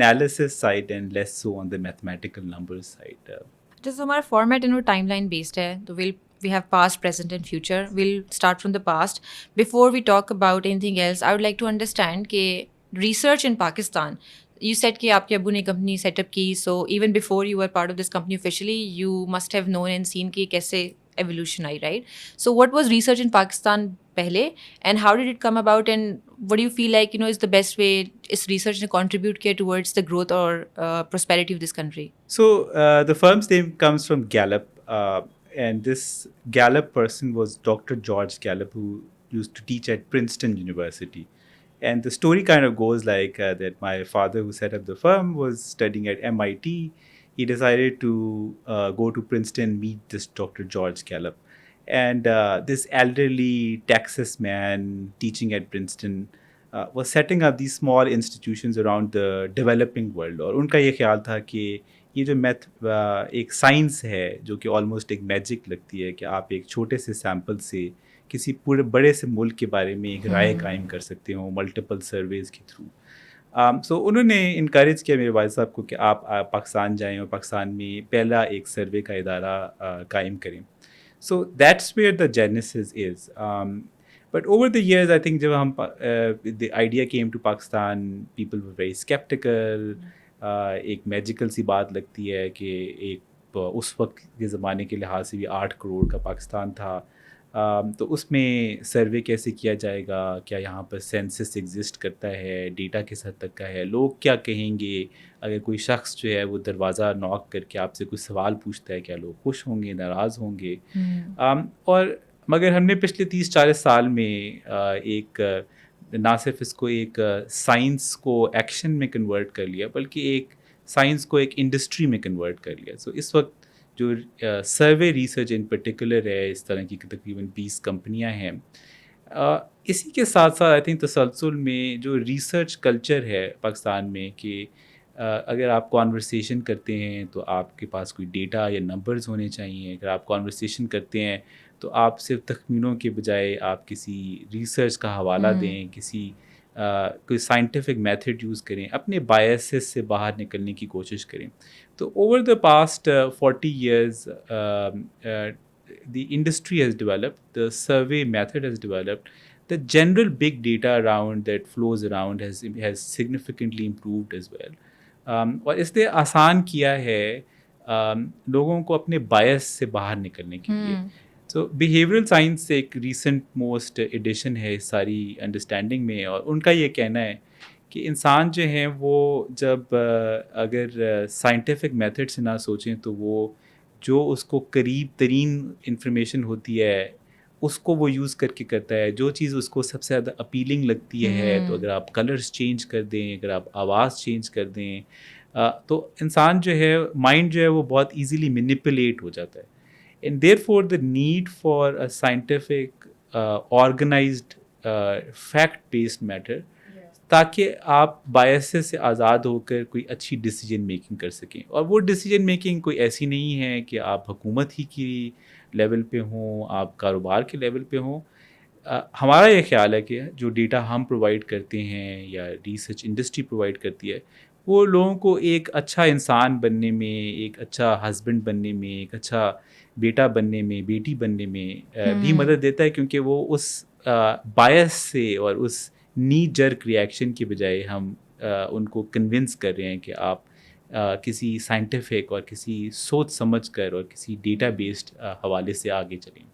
analysis side and less so on the mathematical numbers side. جیسے ہمارا format in timeline based ہے تو we have past present and future. We'll start from the past. Before we talk about anything else I would like to understand کہ research in Pakistan, you said کہ آپ کے ابو نے company set up کی, so even before you are part of this company officially you must have known and seen کہ کیسے evolution آئی, right? So what was research in Pakistan پہلے, and how did it come about, and what you feel like is the best way اس research نے contribute کیا towards the growth اور prosperity of this country? So the firm's name comes from Gallup, and this Gallup person was Dr. George Gallup, who used to teach at Princeton University. And the story kind of goes like that my father, who set up the firm, was studying at MIT. He decided to go to Princeton, meet this Dr. George Gallup. And this elderly Texas man teaching at Princeton was setting up these small institutions around the developing world. اور ان کا یہ خیال تھا کہ یہ جو ایک science ہے جو کہ آلموسٹ ایک میجک لگتی ہے کہ آپ ایک چھوٹے سے سیمپل سے کسی پورے بڑے سے ملک کے بارے میں ایک رائے قائم کر سکتے ہوں ملٹیپل سرویز کے تھرو. سو انہوں نے انکریج کیا میرے والد صاحب کو کہ آپ پاکستان جائیں اور پاکستان میں پہلا ایک سروے کا ادارہ قائم کریں. So that's where the Genesis is. But over the years, I think جب ہم the idea came to Pakistan, people were very skeptical. ایک میجیکل سی بات لگتی ہے کہ ایک اس وقت کے زمانے کے لحاظ سے بھی 8 کروڑ کا پاکستان تھا, تو اس میں سروے کیسے کیا جائے گا, کیا یہاں پر سینسس ایگزسٹ کرتا ہے, ڈیٹا کس حد تک کا ہے, لوگ کیا کہیں گے اگر کوئی شخص جو ہے وہ دروازہ ناک کر کے آپ سے کوئی سوال پوچھتا ہے, کیا لوگ خوش ہوں گے, ناراض ہوں گے. اور مگر ہم نے پچھلے 30-40 سال میں ایک نہ صرف اس کو ایک سائنس کو ایکشن میں کنورٹ کر لیا بلکہ ایک سائنس کو ایک انڈسٹری میں کنورٹ کر لیا. سو اس وقت جو سروے ریسرچ ان پرٹیکولر ہے, اس طرح کی تقریباً 20 کمپنیاں ہیں. اسی کے ساتھ ساتھ آئی تھنک تسلسل میں جو ریسرچ کلچر ہے پاکستان میں کہ اگر آپ کانورسیشن کرتے ہیں تو آپ کے پاس کوئی ڈیٹا یا نمبرز ہونے چاہیے. اگر آپ کانورسیشن کرتے ہیں تو آپ صرف تخمینوں کے بجائے آپ کسی ریسرچ کا حوالہ دیں, کسی کوئی سائنٹیفک میتھڈ یوز کریں, اپنے بائسز سے باہر نکلنے کی کوشش کریں. تو over the past 40 years the industry has developed, the survey method has developed, the general big data around that flows around has significantly improved as well. اور اس نے آسان کیا ہے لوگوں کو اپنے بائس سے باہر نکلنے کے لیے. سو بیہیورل سائنس ایک ریسنٹ موسٹ ایڈیشن ہے اس ساری انڈرسٹینڈنگ میں, اور ان کا یہ کہنا ہے کہ انسان جو ہیں وہ جب اگر سائنٹیفک میتھڈ سے نہ سوچیں تو وہ جو اس کو قریب ترین انفارمیشن ہوتی ہے اس کو وہ یوز کر کے کرتا ہے. جو چیز اس کو سب سے زیادہ اپیلنگ لگتی ہے, تو اگر آپ کلرز چینج کر دیں, اگر آپ آواز چینج کر دیں, تو انسان جو ہے مائنڈ جو ہے وہ بہت ایزیلی مینیپولیٹ ہو جاتا ہے. And therefore the need for a scientific organized fact-based matter تاکہ آپ بائسز سے آزاد ہو کر کوئی اچھی ڈیسیجن میکنگ کر سکیں. اور وہ ڈیسیجن میکنگ کوئی ایسی نہیں ہے کہ آپ حکومت ہی کی لیول پہ ہوں, آپ کاروبار کے لیول پہ ہوں. ہمارا یہ خیال ہے کہ جو ڈیٹا ہم پرووائڈ کرتے ہیں یا ریسرچ انڈسٹری پرووائڈ کرتی ہے وہ لوگوں کو ایک اچھا انسان بننے میں, ایک اچھا ہسبینڈ بننے میں, ایک اچھا بیٹا بننے میں, بیٹی بننے میں بھی مدد دیتا ہے, کیونکہ وہ اس بائس سے اور اس نی جرک ریئیکشن کے بجائے ہم ان کو کنونس کر رہے ہیں کہ آپ کسی سائنٹیفک اور کسی سوچ سمجھ کر اور کسی ڈیٹا بیسڈ حوالے سے آگے چلیں.